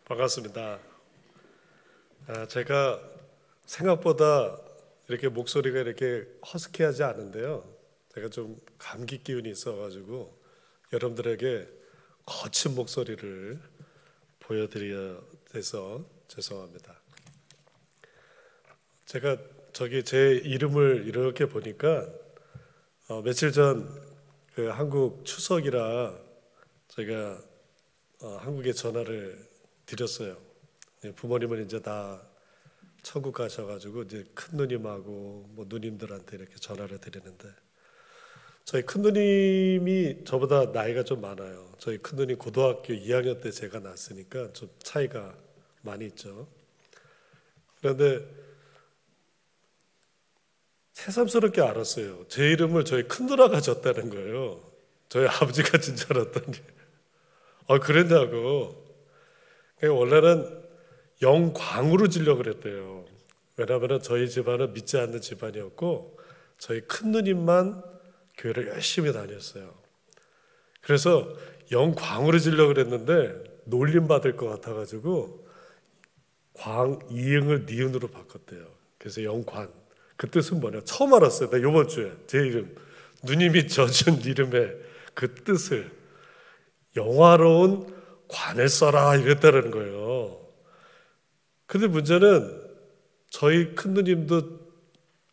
반갑습니다. 제가 생각보다 이렇게 목소리가 이렇게 허스키하지 않은데요. 제가 좀 감기 기운이 있어가지고 여러분들에게 거친 목소리를 보여드려야 돼서 죄송합니다. 제가 제 이름을 이렇게 보니까 며칠 전 그 한국 추석이라 제가 한국에 전화를 드렸어요. 부모님은 이제 다 천국 가셔가지고 이제 큰 누님하고 뭐 누님들한테 이렇게 전화를 드리는데 저희 큰 누님이 저보다 나이가 좀 많아요. 저희 큰 누님 고등학교 2학년 때 제가 낳았으니까 좀 차이가 많이 있죠. 그런데 새삼스럽게 알았어요. 제 이름을 저희 큰 누나가 졌다는 거예요. 저희 아버지가 진 줄 알았더니 그랬냐고. 원래는 영광으로 지려고 그랬대요. 왜냐하면 저희 집안은 믿지 않는 집안이었고 저희 큰 누님만 교회를 열심히 다녔어요. 그래서 영광으로 지려고 그랬는데 놀림받을 것 같아가지고 이응을 니은으로 바꿨대요. 그래서 영관. 그 뜻은 뭐냐? 처음 알았어요. 나 이번 주에 제 이름 누님이 져준 이름의 그 뜻을 영화로운 관을 써라 이랬다는 거예요. 근데 문제는 저희 큰 누님도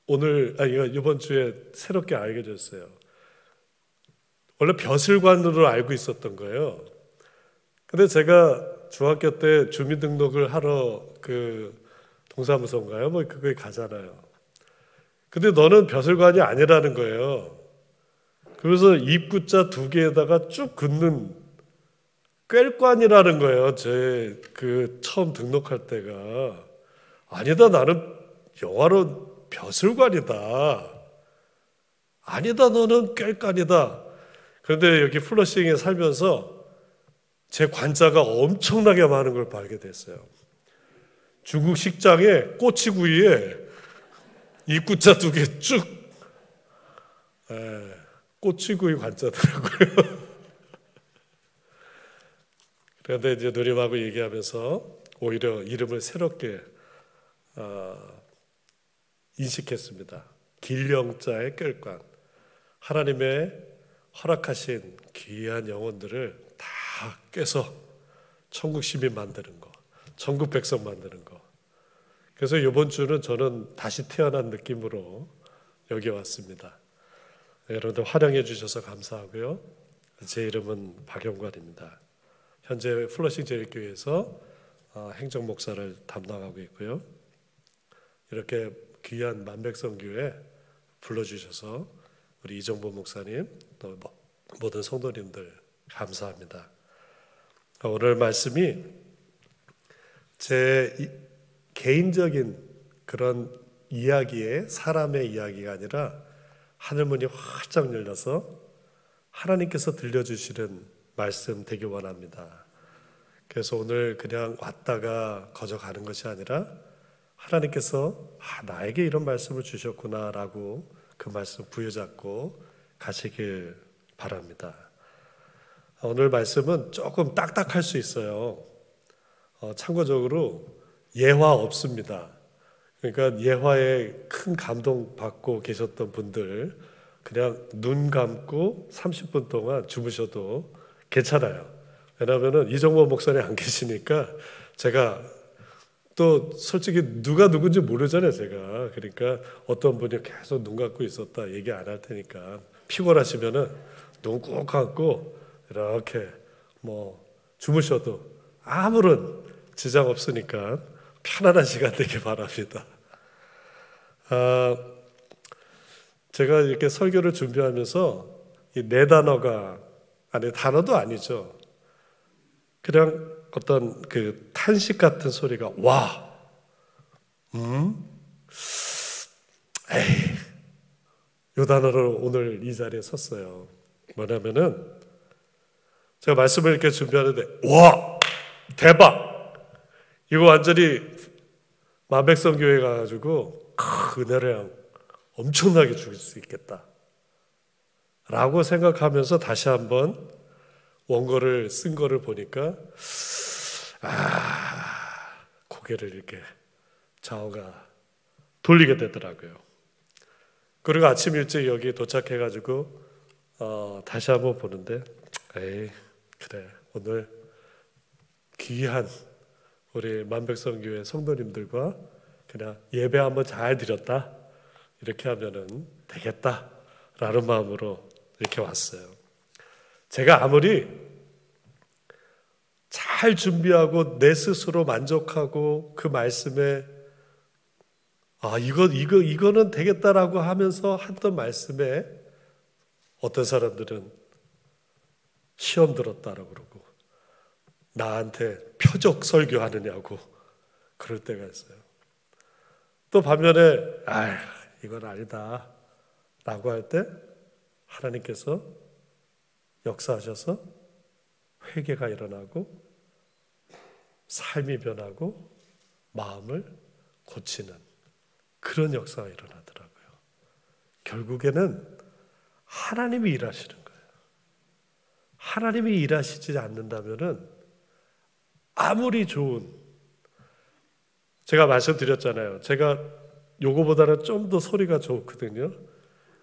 이번 주에 새롭게 알게 됐어요. 원래 벼슬관으로 알고 있었던 거예요. 근데 제가 중학교 때 주민등록을 하러 그 동사무소인가요? 뭐 그거에 가잖아요. 근데 너는 벼슬관이 아니라는 거예요. 그래서 입구자 2개에다가 쭉 긋는 꿰관이라는 거예요. 제 그 처음 등록할 때가. 아니다, 나는 영화로 벼슬관이다. 아니다, 너는 꿰관이다. 그런데 여기 플러싱에 살면서 제 관자가 엄청나게 많은 걸 알게 됐어요. 중국 식장에 꼬치구이에 입구자 2개 쭉 꼬치구이 관자더라고요. 그런데 이제 누님하고 얘기하면서 오히려 이름을 새롭게 인식했습니다. 길영자의 깰관. 하나님의 허락하신 귀한 영혼들을 다 깨서 천국 시민 만드는 거, 천국 백성 만드는 거. 그래서 이번 주는 저는 다시 태어난 느낌으로 여기 왔습니다. 여러분들 환영해 주셔서 감사하고요. 제 이름은 박영관입니다. 현재 플러싱 제일교회에서 행정목사를 담당하고 있고요. 이렇게 귀한 만백성교회 불러주셔서 우리 이정보 목사님 또 모든 성도님들 감사합니다. 오늘 말씀이 제 개인적인 그런 이야기의 사람의 이야기가 아니라 하늘문이 활짝 열려서 하나님께서 들려주시는 말씀 되길 원합니다. 그래서 오늘 그냥 왔다가 거저 가는 것이 아니라 하나님께서 나에게 이런 말씀을 주셨구나라고 그 말씀 부여잡고 가시길 바랍니다. 오늘 말씀은 조금 딱딱할 수 있어요. 참고적으로 예화 없습니다. 그러니까 예화에 큰 감동 받고 계셨던 분들 그냥 눈 감고 30분 동안 주무셔도 괜찮아요. 왜냐하면 이정모 목사님 안 계시니까 제가 또 솔직히 누가 누군지 모르잖아요, 제가. 그러니까 어떤 분이 계속 눈 감고 있었다 얘기 안 할 테니까 피곤하시면은 눈 꾹 감고 이렇게 뭐 주무셔도 아무런 지장 없으니까 편안한 시간 되길 바랍니다. 제가 이렇게 설교를 준비하면서 이 4단어가 단어도 아니죠. 그냥 어떤 그 탄식 같은 소리가 와, 이 단어로 오늘 이 자리에 섰어요. 뭐냐면은 제가 말씀을 이렇게 준비하는데 와, 대박! 이거 완전히 만백성교회 가가지고 은혜를 엄청나게 줄 수 있겠다 라고 생각하면서 다시 한번 원고를 쓴 거를 보니까 고개를 이렇게 좌우가 돌리게 되더라고요. 그리고 아침 일찍 여기 도착해가지고 다시 한번 보는데, 에이 그래, 오늘 귀한 우리 만백성교회 성도님들과 그냥 예배 한번 잘 드렸다, 이렇게 하면은 되겠다라는 마음으로 이렇게 왔어요. 제가 아무리 잘 준비하고 내 스스로 만족하고 그 말씀에 이거는 되겠다라고 하면서 했던 말씀에 어떤 사람들은 시험 들었다라고 그러고 나한테 표적 설교하느냐고 그럴 때가 있어요. 또 반면에 이건 아니다 라고 할 때 하나님께서 역사하셔서 회개가 일어나고 삶이 변하고 마음을 고치는 그런 역사가 일어나더라고요. 결국에는 하나님이 일하시는 거예요. 하나님이 일하시지 않는다면은 아무리 좋은, 제가 말씀드렸잖아요. 제가 요거보다는 좀 더 소리가 좋거든요.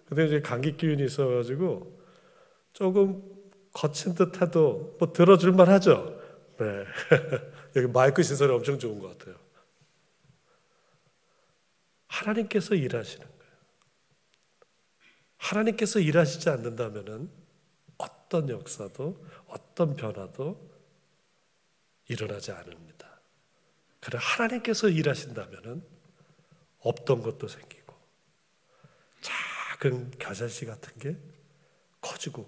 근데 이제 감기 기운이 있어가지고 조금 거친 듯해도 뭐 들어줄만 하죠. 네. 여기 마이크 시설이 엄청 좋은 것 같아요. 하나님께서 일하시는 거예요. 하나님께서 일하시지 않는다면은 어떤 역사도 어떤 변화도 일어나지 않습니다. 그러나 하나님께서 일하신다면은 없던 것도 생기고 작은 겨자씨 같은 게 커지고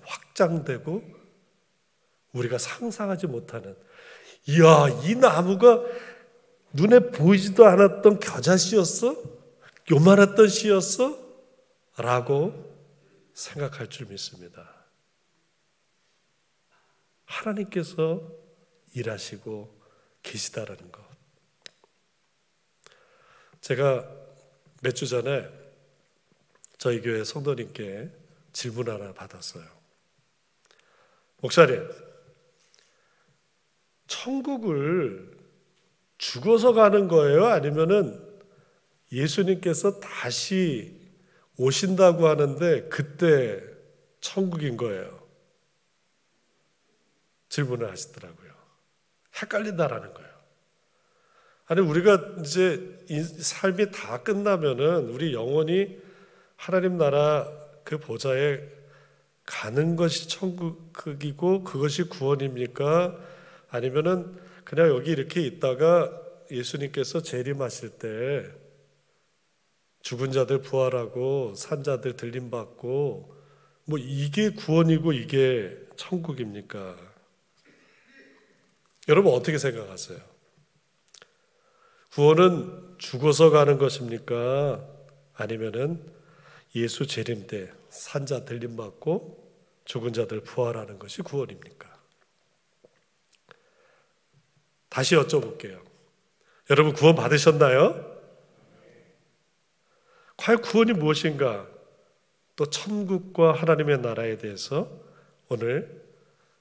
확장되고 우리가 상상하지 못하는, 이야, 이 나무가 눈에 보이지도 않았던 겨자씨였어? 요만했던 씨였어? 라고 생각할 줄 믿습니다. 하나님께서 일하시고 계시다라는 것. 제가 몇 주 전에 저희 교회 성도님께 질문 하나 받았어요. 목사님, 천국을 죽어서 가는 거예요? 아니면은 예수님께서 다시 오신다고 하는데 그때 천국인 거예요? 질문을 하시더라고요. 헷갈린다라는 거예요. 아니, 우리가 이제 삶이 다 끝나면은 우리 영원히 하나님 나라 그 보좌에 가는 것이 천국이고 그것이 구원입니까? 아니면은 그냥 여기 이렇게 있다가 예수님께서 재림하실 때 죽은 자들 부활하고 산 자들 들림받고 뭐 이게 구원이고 이게 천국입니까? 여러분 어떻게 생각하세요? 구원은 죽어서 가는 것입니까? 아니면은 예수 재림 때 산 자 들림받고 죽은 자들 부활하는 것이 구원입니까? 다시 여쭤볼게요. 여러분 구원 받으셨나요? 과연 구원이 무엇인가? 또 천국과 하나님의 나라에 대해서 오늘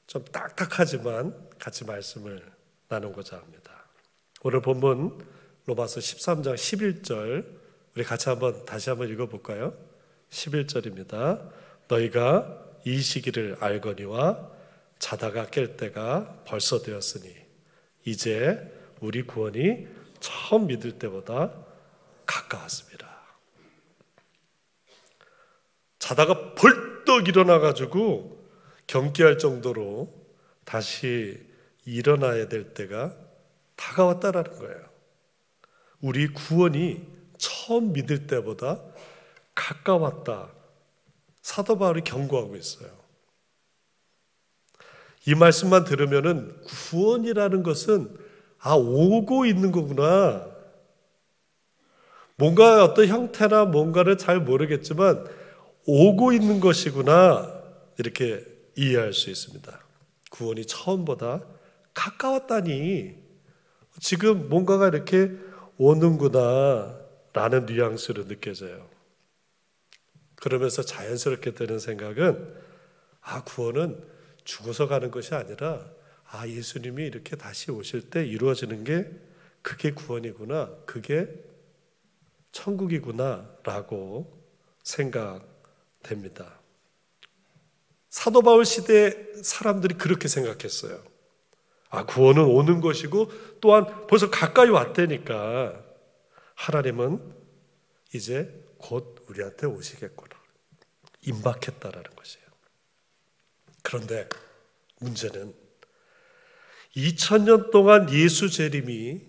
좀 딱딱하지만 같이 말씀을 나누고자 합니다. 오늘 본문 로마서 13장 11절 우리 같이 다시 한번 읽어볼까요? 11절입니다. 너희가 이 시기를 알거니와 자다가 깰 때가 벌써 되었으니 이제 우리 구원이 처음 믿을 때보다 가까웠습니다. 자다가 벌떡 일어나가지고 경기할 정도로 다시 일어나야 될 때가 다가왔다라는 거예요. 우리 구원이 처음 믿을 때보다 가까웠다. 사도 바울이 경고하고 있어요. 이 말씀만 들으면은 구원이라는 것은 오고 있는 거구나. 뭔가 어떤 형태나 뭔가를 잘 모르겠지만 오고 있는 것이구나. 이렇게 이해할 수 있습니다. 구원이 처음보다 가까웠다니 지금 뭔가가 이렇게 오는구나 라는 뉘앙스로 느껴져요. 그러면서 자연스럽게 드는 생각은 구원은 죽어서 가는 것이 아니라 아, 예수님이 이렇게 다시 오실 때 이루어지는 게 그게 구원이구나, 그게 천국이구나 라고 생각됩니다. 사도 바울 시대 사람들이 그렇게 생각했어요. 아, 구원은 오는 것이고 또한 벌써 가까이 왔다니까 하나님은 이제 곧 우리한테 오시겠구나, 임박했다라는 것이에요. 그런데 문제는 2000년 동안 예수 재림이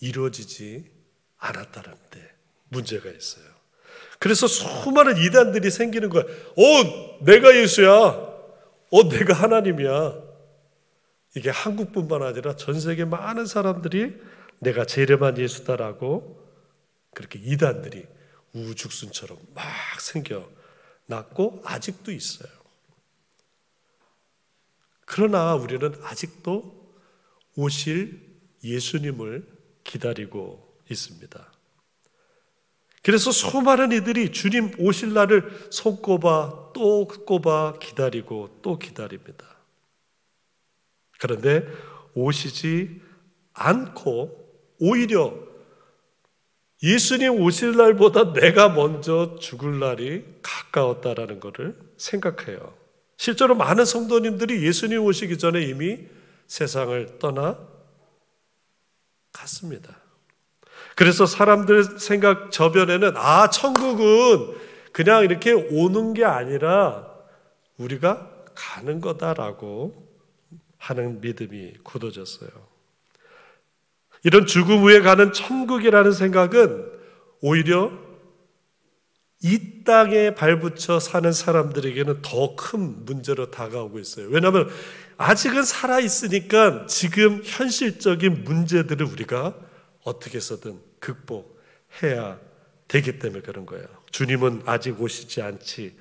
이루어지지 않았다는 데 문제가 있어요. 그래서 수많은 이단들이 생기는 거야. 내가 예수야. 내가 하나님이야. 이게 한국뿐만 아니라 전 세계 많은 사람들이 내가 재림한 예수다라고 그렇게 이단들이 우후죽순처럼 막 생겨났고 아직도 있어요. 그러나 우리는 아직도 오실 예수님을 기다리고 있습니다. 그래서 수많은 이들이 주님 오실 날을 손꼽아 또 꼽아 기다리고 또 기다립니다. 그런데 오시지 않고 오히려 예수님 오실 날보다 내가 먼저 죽을 날이 가까웠다라는 것을 생각해요. 실제로 많은 성도님들이 예수님 오시기 전에 이미 세상을 떠나 갔습니다. 그래서 사람들 생각 저변에는 천국은 그냥 이렇게 오는 게 아니라 우리가 가는 거다라고 하는 믿음이 굳어졌어요. 이런 죽음 후에 가는 천국이라는 생각은 오히려 이 땅에 발붙여 사는 사람들에게는 더 큰 문제로 다가오고 있어요. 왜냐하면 아직은 살아있으니까 지금 현실적인 문제들을 우리가 어떻게 해서든 극복해야 되기 때문에 그런 거예요. 주님은 아직 오시지 않지.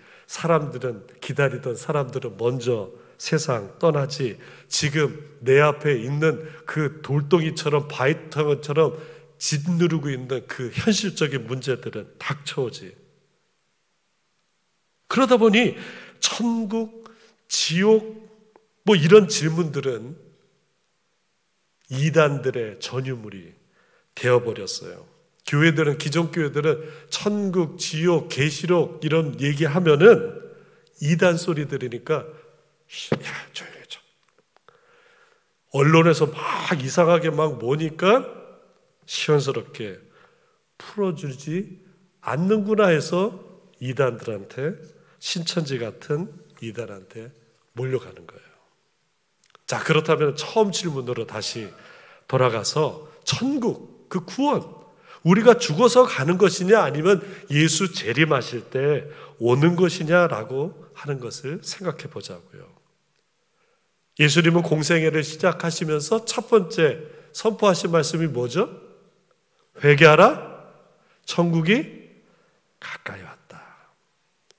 기다리던 사람들은 먼저 세상 떠나지. 지금 내 앞에 있는 그 돌덩이처럼 바위터처럼 짓누르고 있는 그 현실적인 문제들은 닥쳐오지. 그러다 보니 천국, 지옥 이런 질문들은 이단들의 전유물이 되어버렸어요. 기존 교회들은 천국, 지옥, 계시록 이런 얘기하면은 이단 소리 들으니까 조용히 해줘. 언론에서 막 이상하게 막 모니까 시원스럽게 풀어주지 않는구나 해서 이단들한테, 신천지 같은 이단한테 몰려가는 거예요. 자, 그렇다면 처음 질문으로 다시 돌아가서 천국, 그 구원, 우리가 죽어서 가는 것이냐 아니면 예수 재림하실 때 오는 것이냐라고 하는 것을 생각해 보자고요. 예수님은 공생애를 시작하시면서 첫 번째 선포하신 말씀이 뭐죠? 회개하라, 천국이 가까이 왔다.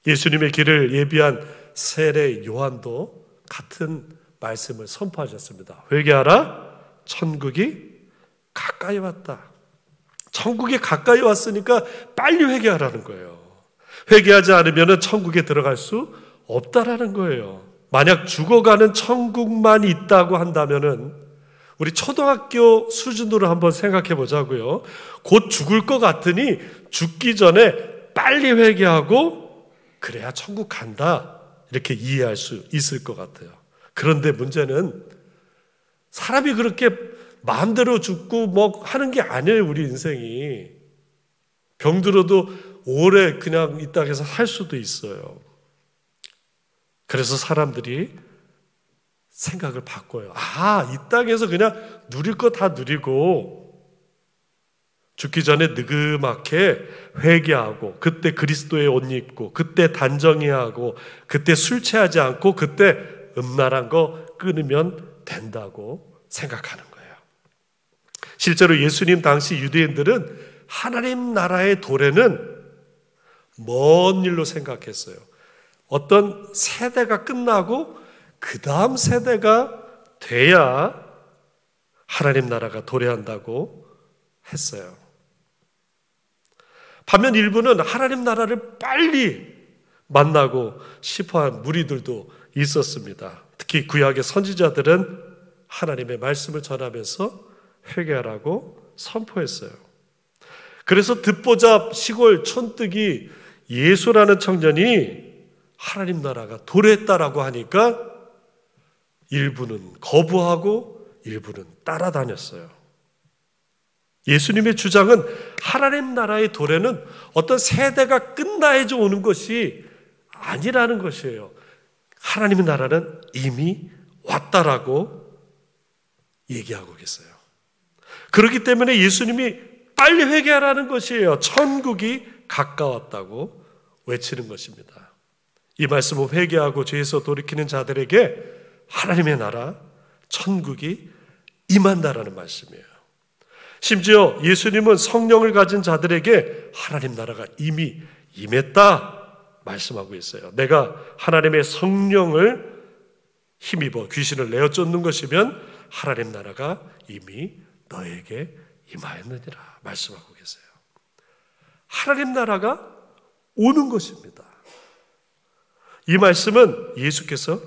예수님의 길을 예비한 세례 요한도 같은 말씀을 선포하셨습니다. 회개하라, 천국이 가까이 왔다. 천국이 가까이 왔으니까 빨리 회개하라는 거예요. 회개하지 않으면 천국에 들어갈 수 없다라는 거예요. 만약 죽어가는 천국만 있다고 한다면은 우리 초등학교 수준으로 한번 생각해 보자고요. 곧 죽을 것 같으니 죽기 전에 빨리 회개하고 그래야 천국 간다, 이렇게 이해할 수 있을 것 같아요. 그런데 문제는 사람이 그렇게 마음대로 죽고 하는 게 아니에요. 우리 인생이 병들어도 오래 그냥 이 땅에서 살 수도 있어요. 그래서 사람들이 생각을 바꿔요. 이 땅에서 그냥 누릴 거 다 누리고 죽기 전에 느그맣게 회개하고 그때 그리스도의 옷 입고 그때 단정히하고 그때 술 취하지 않고 그때 음란한 거 끊으면 된다고 생각하는 거예요. 실제로 예수님 당시 유대인들은 하나님 나라의 도래는 먼 일로 생각했어요. 어떤 세대가 끝나고 그 다음 세대가 돼야 하나님 나라가 도래한다고 했어요. 반면 일부는 하나님 나라를 빨리 만나고 싶어한 무리들도 있었습니다. 특히 구약의 선지자들은 하나님의 말씀을 전하면서 회개하라고 선포했어요. 그래서 듣보잡 시골 촌뜨기 예수라는 청년이 하나님 나라가 도래했다라고 하니까 일부는 거부하고 일부는 따라다녔어요. 예수님의 주장은 하나님 나라의 도래는 어떤 세대가 끝나야지 오는 것이 아니라는 것이에요. 하나님의 나라는 이미 왔다라고 얘기하고 계세요. 그렇기 때문에 예수님이 빨리 회개하라는 것이에요. 천국이 가까웠다고 외치는 것입니다. 이 말씀은 회개하고 죄에서 돌이키는 자들에게 하나님의 나라, 천국이 임한다라는 말씀이에요. 심지어 예수님은 성령을 가진 자들에게 하나님 나라가 이미 임했다 말씀하고 있어요. 내가 하나님의 성령을 힘입어 귀신을 내어 쫓는 것이면 하나님 나라가 이미 너에게 임하였느니라 말씀하고 계세요. 하나님 나라가 오는 것입니다. 이 말씀은 예수께서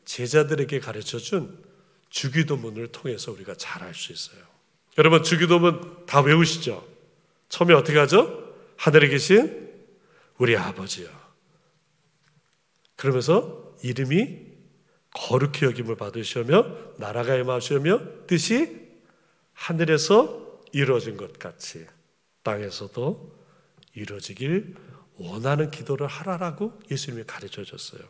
제자들에게 가르쳐준 주기도문을 통해서 우리가 잘 알 수 있어요. 여러분 주기도문 다 외우시죠? 처음에 어떻게 하죠? 하늘에 계신 우리 아버지여. 그러면서 이름이 거룩히 여김을 받으시며 나라가 임하시며 뜻이 하늘에서 이루어진 것 같이 땅에서도 이루어지길 원하는 기도를 하라라고 예수님이 가르쳐 줬어요.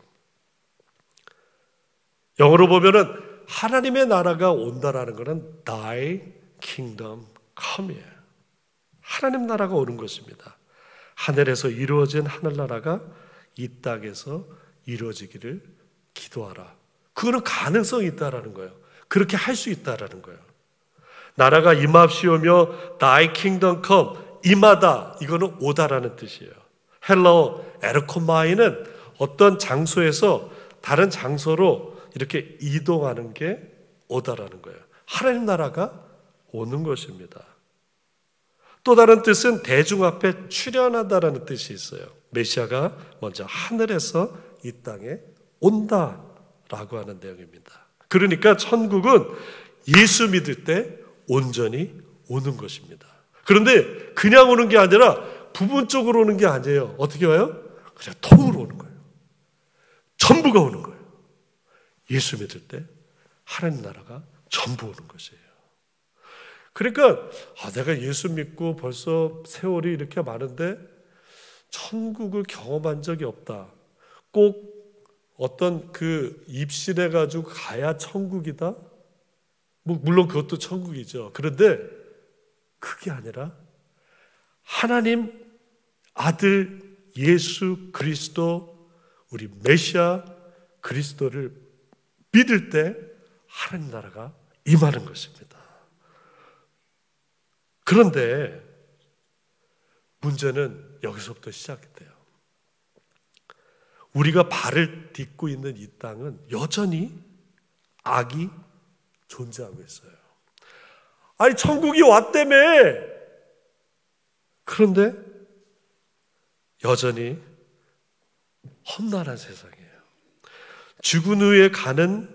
영어로 보면은 하나님의 나라가 온다라는 것은 Thy Kingdom Come이에요. 하나님 나라가 오는 것입니다. 하늘에서 이루어진 하늘나라가 이 땅에서 이루어지기를 기도하라. 그거는 가능성이 있다라는 거예요. 그렇게 할 수 있다라는 거예요. 나라가 임합시오며 Thy Kingdom Come, 임하다, 이거는 오다라는 뜻이에요. 헬라어 에르코마이는 어떤 장소에서 다른 장소로 이렇게 이동하는 게 오다라는 거예요. 하나님 나라가 오는 것입니다. 또 다른 뜻은 대중 앞에 출현하다라는 뜻이 있어요. 메시아가 먼저 하늘에서 이 땅에 온다라고 하는 내용입니다. 그러니까 천국은 예수 믿을 때 온전히 오는 것입니다. 그런데 그냥 오는 게 아니라 부분적으로 오는 게 아니에요. 어떻게 와요? 그냥 통으로 오는 거예요. 전부가 오는 거예요. 예수 믿을 때 하나님 나라가 전부 오는 것이에요. 그러니까 내가 예수 믿고 벌써 세월이 이렇게 많은데 천국을 경험한 적이 없다. 꼭 어떤 그 입신해가지고 가야 천국이다? 물론 그것도 천국이죠. 그런데 그게 아니라 하나님 아들 예수 그리스도, 우리 메시아 그리스도를 믿을 때 하나님 나라가 임하는 것입니다. 그런데 문제는 여기서부터 시작이 돼요. 우리가 발을 딛고 있는 이 땅은 여전히 악이 존재하고 있어요. 아니 천국이 왔다며. 그런데 여전히 험난한 세상이에요. 죽은 후에 가는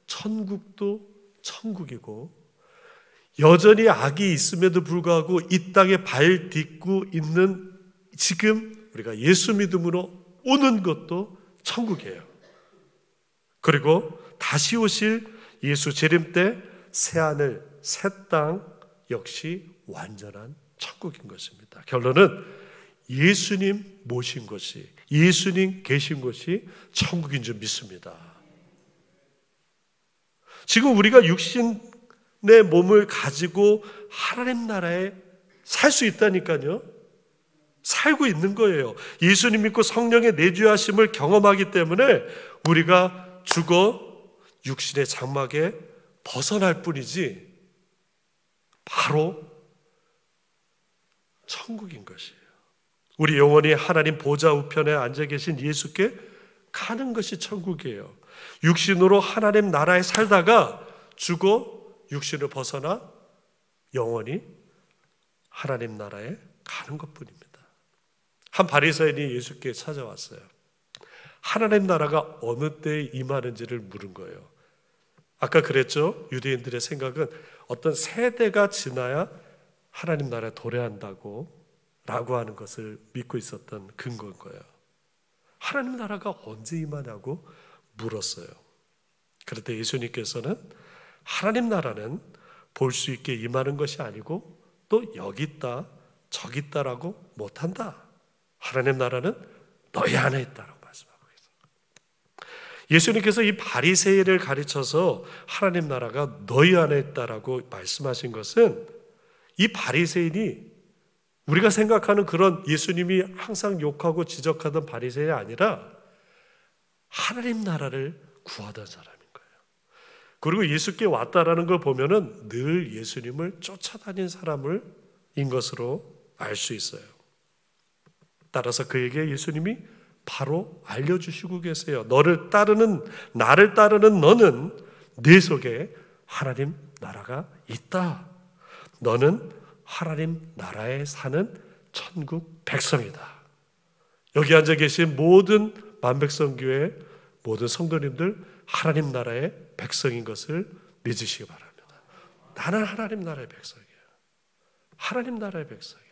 천국도 천국이고 여전히 악이 있음에도 불구하고 이 땅에 발 딛고 있는 지금 우리가 예수 믿음으로 오는 것도 천국이에요. 그리고 다시 오실 예수 재림 때 새하늘 새 땅 역시 완전한 천국인 것입니다. 결론은 예수님 모신 것이, 예수님 계신 것이 천국인 줄 믿습니다. 지금 우리가 육신의 몸을 가지고 하나님 나라에 살 수 있다니까요. 살고 있는 거예요. 예수님 믿고 성령의 내주하심을 경험하기 때문에 우리가 죽어 육신의 장막에 벗어날 뿐이지 바로 천국인 것이에요. 우리 영혼이 하나님 보좌 우편에 앉아 계신 예수께 가는 것이 천국이에요. 육신으로 하나님 나라에 살다가 죽어 육신을 벗어나 영원히 하나님 나라에 가는 것뿐입니다. 한 바리새인이 예수께 찾아왔어요. 하나님 나라가 어느 때에 임하는지를 물은 거예요. 아까 그랬죠. 유대인들의 생각은 어떤 세대가 지나야 하나님 나라에 도래한다고 라고 하는 것을 믿고 있었던 근거인 거예요. 하나님 나라가 언제 임하냐고 물었어요. 그런데 예수님께서는 하나님 나라는 볼 수 있게 임하는 것이 아니고 또 여기 있다 저기 있다라고 못한다. 하나님 나라는 너희 안에 있다라고 말씀하고 계세요. 예수님께서 이 바리새인을 가르쳐서 하나님 나라가 너희 안에 있다라고 말씀하신 것은 이 바리새인이 우리가 생각하는 그런 예수님이 항상 욕하고 지적하던 바리새인이 아니라 하나님 나라를 구하던 사람인 거예요. 그리고 예수께 왔다라는 걸 보면은 늘 예수님을 쫓아다닌 사람인 것으로 알 수 있어요. 따라서 그에게 예수님이 바로 알려주시고 계세요. 나를 따르는 너는 네 속에 하나님 나라가 있다. 너는 하나님 나라에 사는 천국 백성이다. 여기 앉아 계신 모든 만백성교회 모든 성도님들 하나님 나라의 백성인 것을 믿으시기 바랍니다. 나는 하나님 나라의 백성이에요. 하나님 나라의 백성이에요.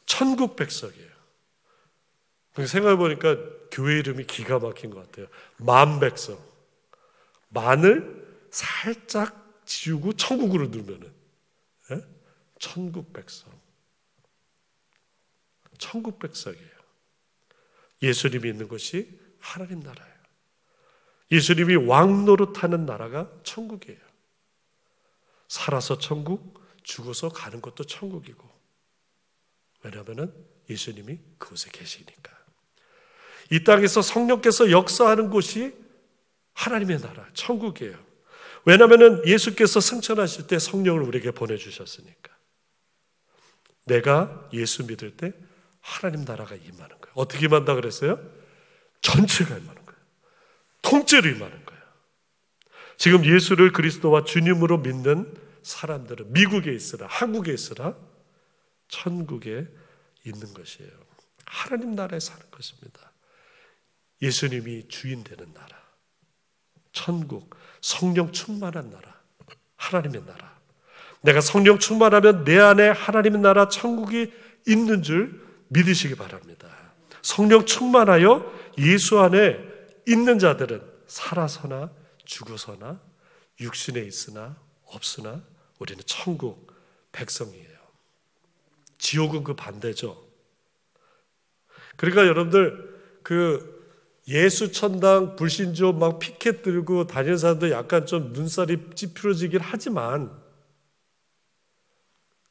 천국 백성이에요. 생각해보니까 교회 이름이 기가 막힌 것 같아요. 만백성. 만을 살짝 지우고 천국으로 넣으면은 천국 백성. 천국 백성이에요. 예수님이 있는 것이 하나님 나라예요. 예수님이 왕 노릇하는 나라가 천국이에요. 살아서 천국, 죽어서 가는 것도 천국이고. 왜냐하면 예수님이 그곳에 계시니까. 이 땅에서 성령께서 역사하는 곳이 하나님의 나라, 천국이에요. 왜냐하면 예수께서 승천하실 때 성령을 우리에게 보내주셨으니까. 내가 예수 믿을 때 하나님 나라가 임하는 거예요. 어떻게 임한다 그랬어요? 전체가 임하는 거예요. 통째로 임하는 거예요. 지금 예수를 그리스도와 주님으로 믿는 사람들은 미국에 있으나 한국에 있으나 천국에 있는 것이에요. 하나님 나라에 사는 것입니다. 예수님이 주인 되는 나라, 천국, 성령 충만한 나라, 하나님의 나라. 내가 성령 충만하면 내 안에 하나님의 나라 천국이 있는 줄 믿으시기 바랍니다. 성령 충만하여 예수 안에 있는 자들은 살아서나 죽어서나 육신에 있으나 없으나 우리는 천국 백성이에요. 지옥은 그 반대죠. 그러니까 여러분들 예수 천당 불신조 막 피켓 들고 다니는 사람도 약간 좀 눈살이 찌푸려지긴 하지만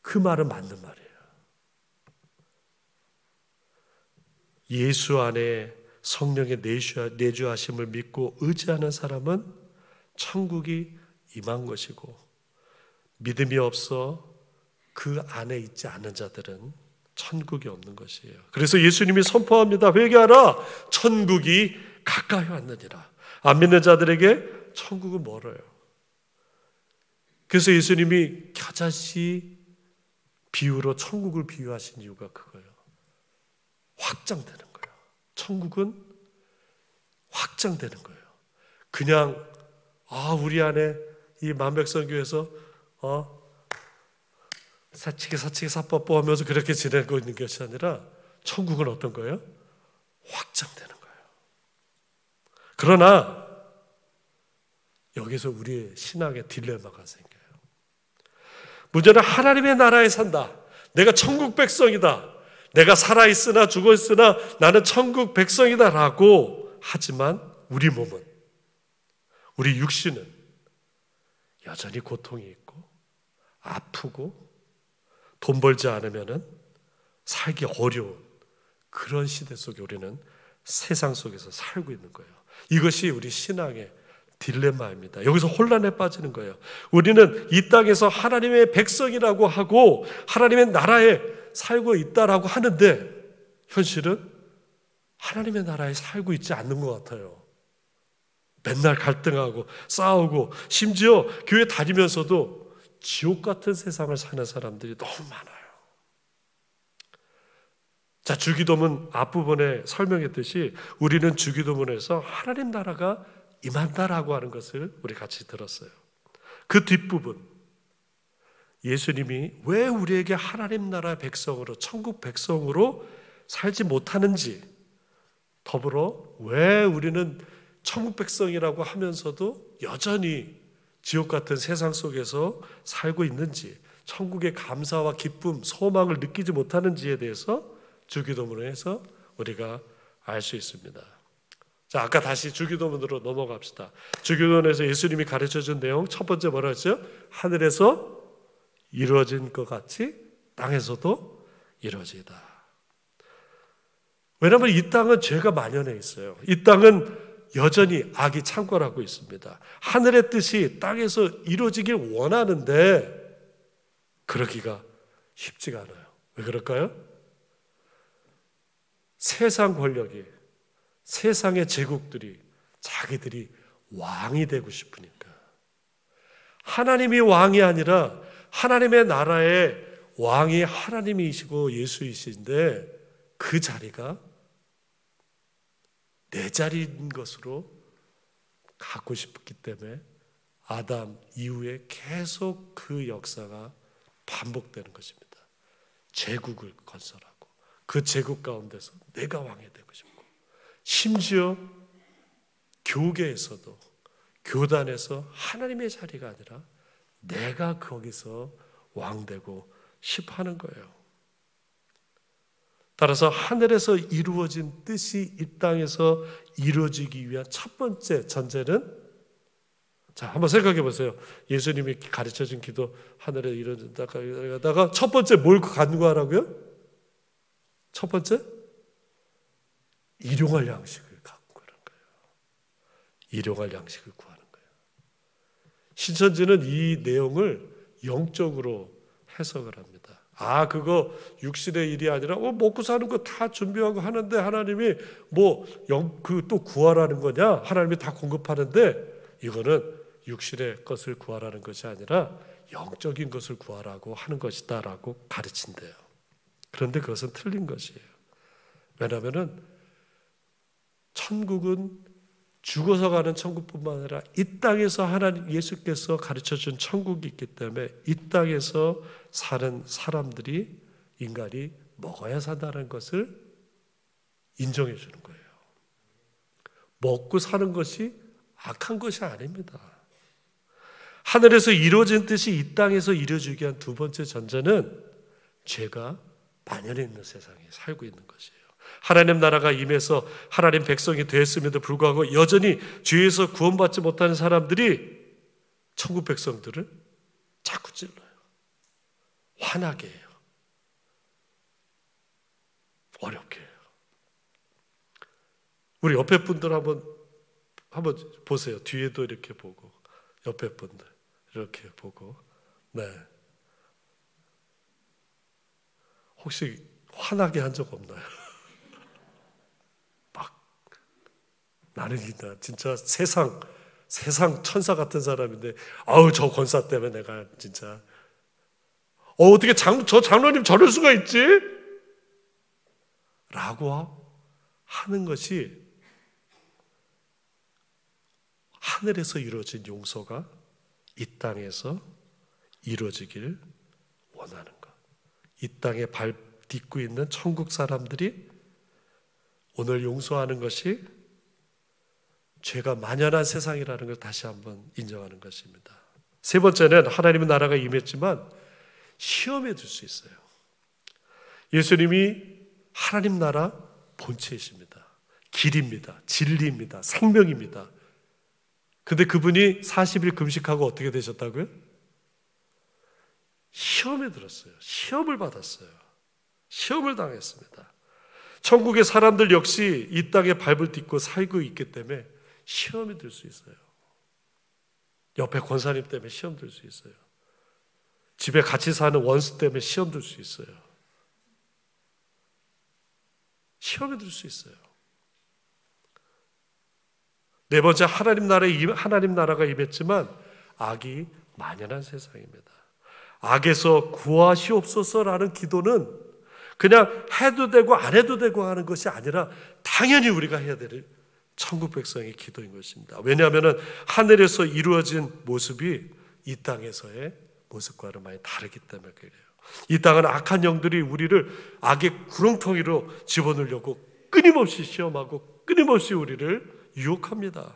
그 말은 맞는 말이에요. 예수 안에 성령의 내주하심을 믿고 의지하는 사람은 천국이 임한 것이고 믿음이 없어 그 안에 있지 않은 자들은 천국이 없는 것이에요. 그래서 예수님이 선포합니다. 회개하라. 천국이 가까이 왔느니라. 안 믿는 자들에게 천국은 멀어요. 그래서 예수님이 겨자씨 비유로 천국을 비유하신 이유가 그거예요. 확장되는 거예요. 천국은 확장되는 거예요. 그냥 우리 안에 이 만백성교에서 사치게 사빠빠 하면서 그렇게 지내고 있는 것이 아니라 천국은 어떤 거예요? 확장되는 거예요. 그러나 여기서 우리의 신앙의 딜레마가 생겨요. 문제는 하나님의 나라에 산다. 내가 천국 백성이다. 내가 살아있으나 죽어있으나 나는 천국 백성이다 라고 하지만 우리 몸은, 우리 육신은 여전히 고통이 있고 아프고 돈 벌지 않으면 살기 어려운 그런 시대 속에 우리는 세상 속에서 살고 있는 거예요. 이것이 우리 신앙의 딜레마입니다. 여기서 혼란에 빠지는 거예요. 우리는 이 땅에서 하나님의 백성이라고 하고 하나님의 나라에 살고 있다라고 하는데 현실은 하나님의 나라에 살고 있지 않는 것 같아요. 맨날 갈등하고 싸우고 심지어 교회 다니면서도 지옥 같은 세상을 사는 사람들이 너무 많아요. 자, 주기도문 앞부분에 설명했듯이 우리는 주기도문에서 하나님 나라가 임한다라고 하는 것을 우리 같이 들었어요. 그 뒷부분, 예수님이 왜 우리에게 하나님 나라 백성으로, 천국 백성으로 살지 못하는지, 더불어 왜 우리는 천국 백성이라고 하면서도 여전히 지옥 같은 세상 속에서 살고 있는지, 천국의 감사와 기쁨, 소망을 느끼지 못하는지에 대해서 주기도문을 해서 우리가 알 수 있습니다. 자, 아까 다시 주기도문으로 넘어갑시다. 주기도문에서 예수님이 가르쳐준 내용, 첫 번째 뭐라 했죠? 하늘에서 이루어진 것 같이 땅에서도 이루어지다. 왜냐하면 이 땅은 죄가 만연해 있어요. 이 땅은 여전히 악이 창궐하고 있습니다. 하늘의 뜻이 땅에서 이루어지길 원하는데 그러기가 쉽지가 않아요. 왜 그럴까요? 세상 권력이, 세상의 제국들이 자기들이 왕이 되고 싶으니까. 하나님이 왕이 아니라 하나님의 나라의 왕이 하나님이시고 예수이신데 그 자리가 내 자리인 것으로 갖고 싶기 때문에 아담 이후에 계속 그 역사가 반복되는 것입니다. 제국을 건설하고 그 제국 가운데서 내가 왕이 되고 싶고, 심지어 교계에서도, 교단에서 하나님의 자리가 아니라 내가 거기서 왕되고 싶어 하는 거예요. 따라서 하늘에서 이루어진 뜻이 이 땅에서 이루어지기 위한 첫 번째 전제는, 자, 한번 생각해 보세요. 예수님이 가르쳐준 기도, 하늘에 이루어진다가 첫 번째 뭘 간구하라고요? 첫 번째? 일용할 양식을 갖고 가는 거예요. 일용할 양식을 구하는 거예요. 신천지는 이 내용을 영적으로 해석을 합니다. 아, 그거 육신의 일이 아니라 먹고 사는 거 다 준비하고 하는데 하나님이 또 구하라는 거냐? 하나님이 다 공급하는데 이거는 육신의 것을 구하라는 것이 아니라 영적인 것을 구하라고 하는 것이다 라고 가르친대요. 그런데 그것은 틀린 것이에요. 왜냐하면 천국은 죽어서 가는 천국뿐만 아니라 이 땅에서 하나님 예수께서 가르쳐준 천국이 있기 때문에 이 땅에서 사는 사람들이, 인간이 먹어야 산다는 것을 인정해 주는 거예요. 먹고 사는 것이 악한 것이 아닙니다. 하늘에서 이루어진 뜻이 이 땅에서 이루어지기 위한 두 번째 전제는 죄가 만연해 있는 세상에 살고 있는 것이에요. 하나님 나라가 임해서 하나님 백성이 되었음에도 불구하고 여전히 죄에서 구원받지 못하는 사람들이 천국 백성들을 자꾸 찔러요. 화나게 해요. 어렵게 해요. 우리 옆에 분들 한번 보세요. 뒤에도 이렇게 보고, 옆에 분들 이렇게 보고. 네. 혹시 화나게 한 적 없나요? 나는 진짜 세상 천사 같은 사람인데, 저 권사 때문에 내가 진짜, 어떻게 저 장로님 저럴 수가 있지? 라고 하는 것이 하늘에서 이루어진 용서가 이 땅에서 이루어지길 원하는 것. 이 땅에 발 딛고 있는 천국 사람들이 오늘 용서하는 것이 죄가 만연한 세상이라는 걸 다시 한번 인정하는 것입니다. 세 번째는 하나님의 나라가 임했지만 시험에 들 수 있어요. 예수님이 하나님 나라 본체이십니다. 길입니다. 진리입니다. 생명입니다. 근데 그분이 40일 금식하고 어떻게 되셨다고요? 시험에 들었어요. 시험을 받았어요. 시험을 당했습니다. 천국의 사람들 역시 이 땅에 밟을 딛고 살고 있기 때문에 시험이 들 수 있어요. 옆에 권사님 때문에 시험 들 수 있어요. 집에 같이 사는 원수 때문에 시험 들 수 있어요. 시험이 들 수 있어요. 네 번째, 하나님 나라가 임했지만 악이 만연한 세상입니다. 악에서 구하시옵소서라는 기도는 그냥 해도 되고 안 해도 되고 하는 것이 아니라 당연히 우리가 해야 될 천국 백성의 기도인 것입니다. 왜냐하면 하늘에서 이루어진 모습이 이 땅에서의 모습과는 많이 다르기 때문에 그래요. 이 땅은 악한 영들이 우리를 악의 구렁텅이로 집어넣으려고 끊임없이 시험하고 끊임없이 우리를 유혹합니다.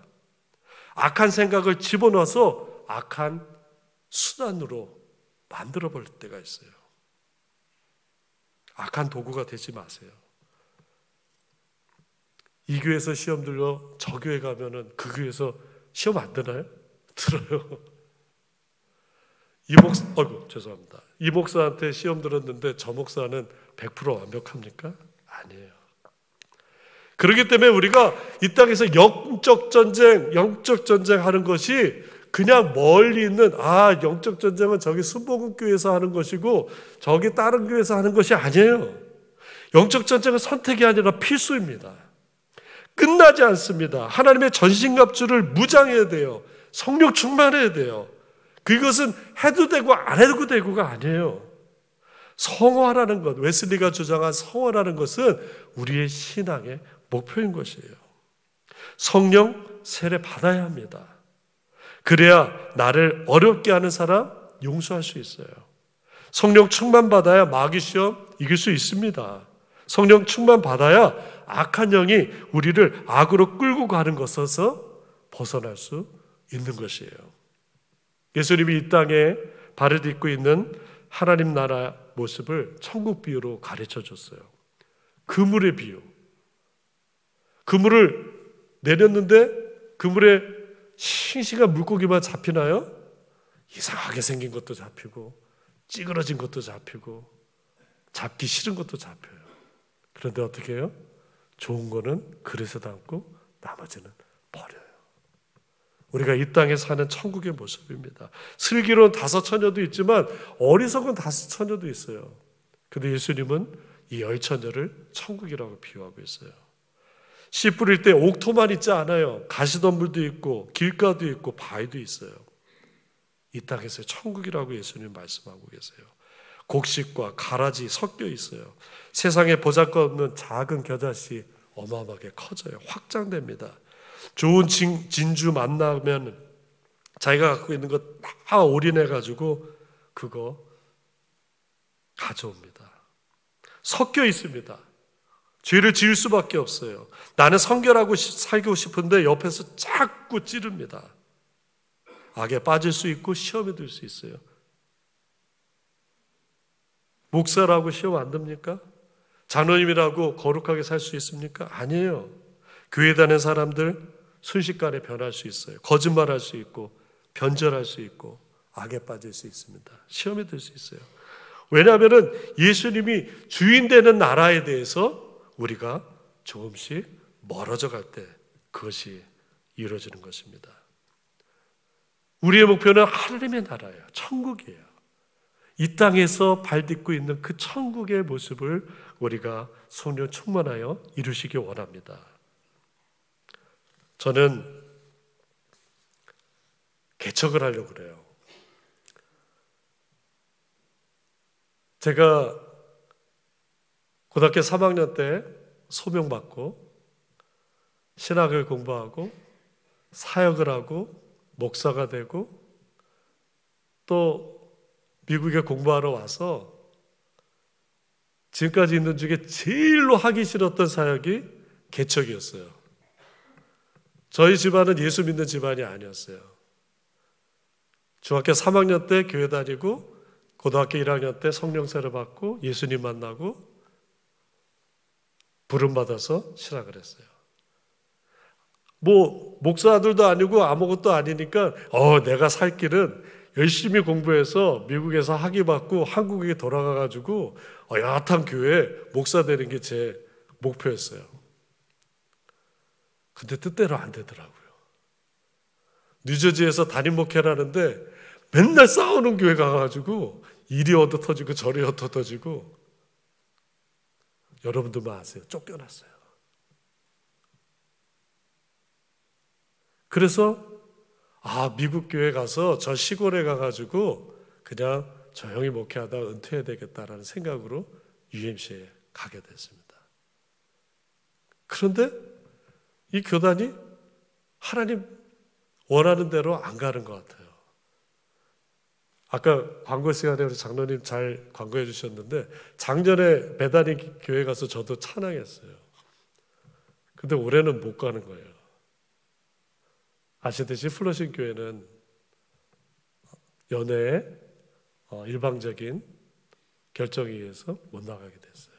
악한 생각을 집어넣어서 악한 수단으로 만들어버릴 때가 있어요. 악한 도구가 되지 마세요. 이 교회에서 시험 들려 저 교회 가면은 그 교회에서 시험 안 드나요? 들어요. 죄송합니다. 이 목사한테 시험 들었는데 저 목사는 100% 완벽합니까? 아니에요. 그렇기 때문에 우리가 이 땅에서 영적 전쟁 하는 것이 그냥 멀리 있는 영적 전쟁은 저기 순복음교회에서 하는 것이고 저기 다른 교회에서 하는 것이 아니에요. 영적 전쟁은 선택이 아니라 필수입니다. 끝나지 않습니다. 하나님의 전신갑주를 무장해야 돼요. 성령 충만해야 돼요. 그것은 해도 되고 안 해도 되고가 아니에요. 성화라는 것, 웨슬리가 주장한 성화라는 것은 우리의 신앙의 목표인 것이에요. 성령 세례 받아야 합니다. 그래야 나를 어렵게 하는 사람 용서할 수 있어요. 성령 충만 받아야 마귀 시험 이길 수 있습니다. 성령 충만 받아야 악한 영이 우리를 악으로 끌고 가는 것에서 벗어날 수 있는 것이에요. 예수님이 이 땅에 발을 딛고 있는 하나님 나라 모습을 천국 비유로 가르쳐 줬어요. 그물의 비유. 그물을 내렸는데 그물에 싱싱한 물고기만 잡히나요? 이상하게 생긴 것도 잡히고 찌그러진 것도 잡히고 잡기 싫은 것도 잡혀요. 그런데 어떻게 해요? 좋은 거는 그릇에 담고 나머지는 버려요. 우리가 이 땅에 사는 천국의 모습입니다. 슬기로운 5처녀도 있지만 어리석은 5처녀도 있어요. 그런데 예수님은 이 10처녀를 천국이라고 비유하고 있어요. 씨 뿌릴 때 옥토만 있지 않아요. 가시덤불도 있고 길가도 있고 바위도 있어요. 이 땅에서 천국이라고 예수님 말씀하고 계세요. 곡식과 가라지 섞여 있어요. 세상에 보잘것없는 작은 겨자씨 어마어마하게 커져요. 확장됩니다. 좋은 진주 만나면 자기가 갖고 있는 거 다 올인해가지고 그거 가져옵니다. 섞여 있습니다. 죄를 지을 수밖에 없어요. 나는 성결하고 살고 싶은데 옆에서 자꾸 찌릅니다. 악에 빠질 수 있고 시험에 들 수 있어요. 목사라고 시험 안 듭니까? 장로님이라고 거룩하게 살 수 있습니까? 아니에요. 교회 다니는 사람들 순식간에 변할 수 있어요. 거짓말할 수 있고 변절할 수 있고 악에 빠질 수 있습니다. 시험에 들 수 있어요. 왜냐하면 예수님이 주인 되는 나라에 대해서 우리가 조금씩 멀어져 갈 때 그것이 이루어지는 것입니다. 우리의 목표는 하나님의 나라예요. 천국이에요. 이 땅에서 발딛고 있는 그 천국의 모습을 우리가 성령 충만하여 이루시기 원합니다. 저는 개척을 하려고 그래요. 제가 고등학교 3학년 때 소명받고 신학을 공부하고 사역을 하고 목사가 되고 또 미국에 공부하러 와서 지금까지 있는 중에 제일로 하기 싫었던 사역이 개척이었어요. 저희 집안은 예수 믿는 집안이 아니었어요. 중학교 3학년 때 교회 다니고 고등학교 1학년 때 성령세를 받고 예수님 만나고 부름받아서 신학을 했어요. 목사들도 아니고 아무것도 아니니까 내가 살 길은 열심히 공부해서 미국에서 학위 받고 한국에 돌아가가지고 야한 교회 목사 되는 게 제 목표였어요. 근데 뜻대로 안 되더라고요. 뉴저지에서 담임 목회를 하는데 맨날 싸우는 교회 가가지고 이리 얻어 터지고 저리 얻어 터지고 여러분들만 아세요. 쫓겨났어요. 그래서 미국 교회 가서 저 시골에 가가지고 그냥 조용히 목회하다 은퇴해야 되겠다라는 생각으로 UMC에 가게 됐습니다. 그런데 이 교단이 하나님 원하는 대로 안 가는 것 같아요. 아까 광고 시간에 우리 장로님 잘 광고해 주셨는데 작년에 베다니 교회 가서 저도 찬양했어요. 근데 올해는 못 가는 거예요. 아시듯이 플러싱 교회는 연회에 일방적인 결정에 의해서 못 나가게 됐어요.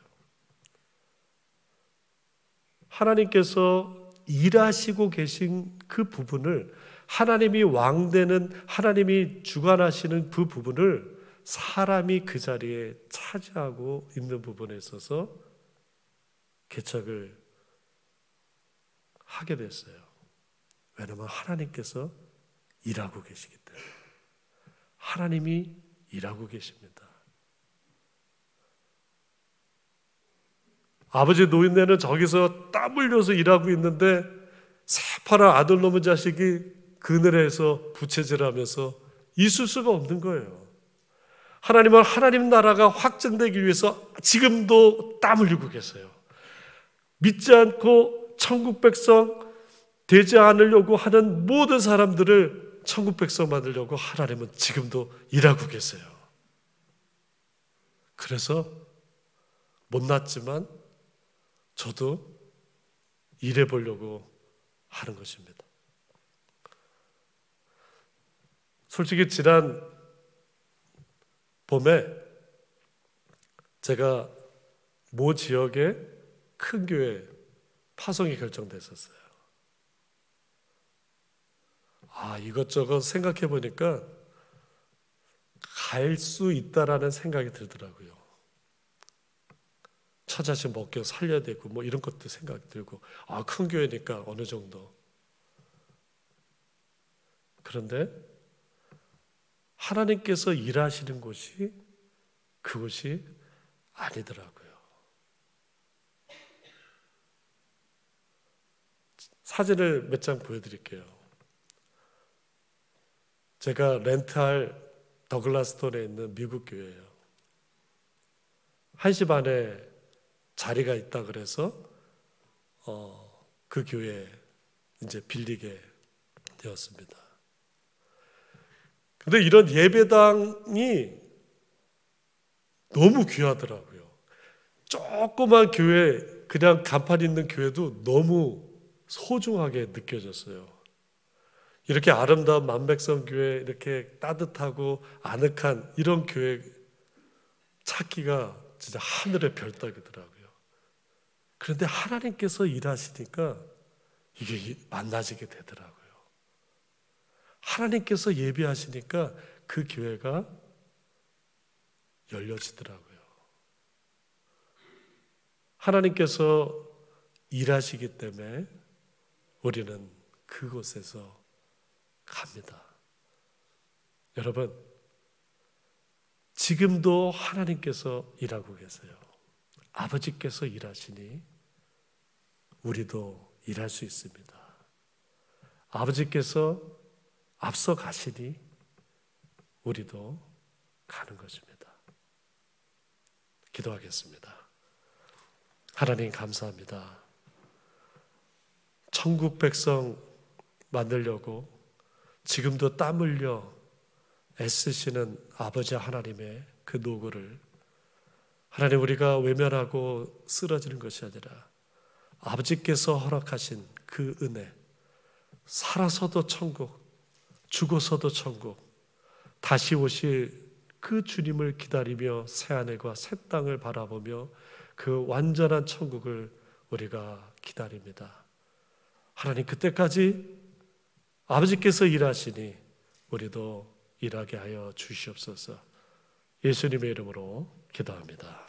하나님께서 일하시고 계신 그 부분을, 하나님이 왕되는, 하나님이 주관하시는 그 부분을 사람이 그 자리에 차지하고 있는 부분에 있어서 개척을 하게 됐어요. 왜냐하면 하나님께서 일하고 계시기 때문에. 하나님이 일하고 계십니다. 아버지 노인네는 저기서 땀 흘려서 일하고 있는데 새파란 아들 놈의 자식이 그늘에서 부채질하면서 있을 수가 없는 거예요. 하나님은 하나님 나라가 확정되기 위해서 지금도 땀 흘리고 계세요. 믿지 않고 천국 백성 되지 않으려고 하는 모든 사람들을 천국 백성 만들려고 하나님은 지금도 일하고 계세요. 그래서 못났지만 저도 일해보려고 하는 것입니다. 솔직히 지난 봄에 제가 모 지역의 큰 교회 파송이 결정됐었어요. 이것저것 생각해 보니까 갈 수 있다라는 생각이 들더라고요. 처자식 먹여 살려야 되고 뭐 이런 것도 생각이 들고, 큰 교회니까 어느 정도. 그런데 하나님께서 일하시는 곳이 그곳이 아니더라고요. 사진을 몇 장 보여드릴게요. 제가 렌트할 더글라스톤에 있는 미국 교회예요. 1시 반에 자리가 있다 그래서 그 교회에 이제 빌리게 되었습니다. 근데 이런 예배당이 너무 귀하더라고요. 조그만 교회, 그냥 간판 있는 교회도 너무 소중하게 느껴졌어요. 이렇게 아름다운 만백성 교회, 이렇게 따뜻하고 아늑한 이런 교회 찾기가 진짜 하늘의 별따기더라고요. 그런데 하나님께서 일하시니까 이게 만나지게 되더라고요. 하나님께서 예비하시니까 그 교회가 열려지더라고요. 하나님께서 일하시기 때문에 우리는 그곳에서 갑니다. 여러분, 지금도 하나님께서 일하고 계세요. 아버지께서 일하시니 우리도 일할 수 있습니다. 아버지께서 앞서 가시니 우리도 가는 것입니다. 기도하겠습니다. 하나님 감사합니다. 천국 백성 만들려고 지금도 땀 흘려 애쓰시는 아버지 하나님의 그 노고를 하나님, 우리가 외면하고 쓰러지는 것이 아니라 아버지께서 허락하신 그 은혜, 살아서도 천국, 죽어서도 천국, 다시 오실 그 주님을 기다리며 새하늘과 새 땅을 바라보며 그 완전한 천국을 우리가 기다립니다. 하나님, 그때까지 아버지께서 일하시니 우리도 일하게 하여 주시옵소서. 예수님의 이름으로 기도합니다.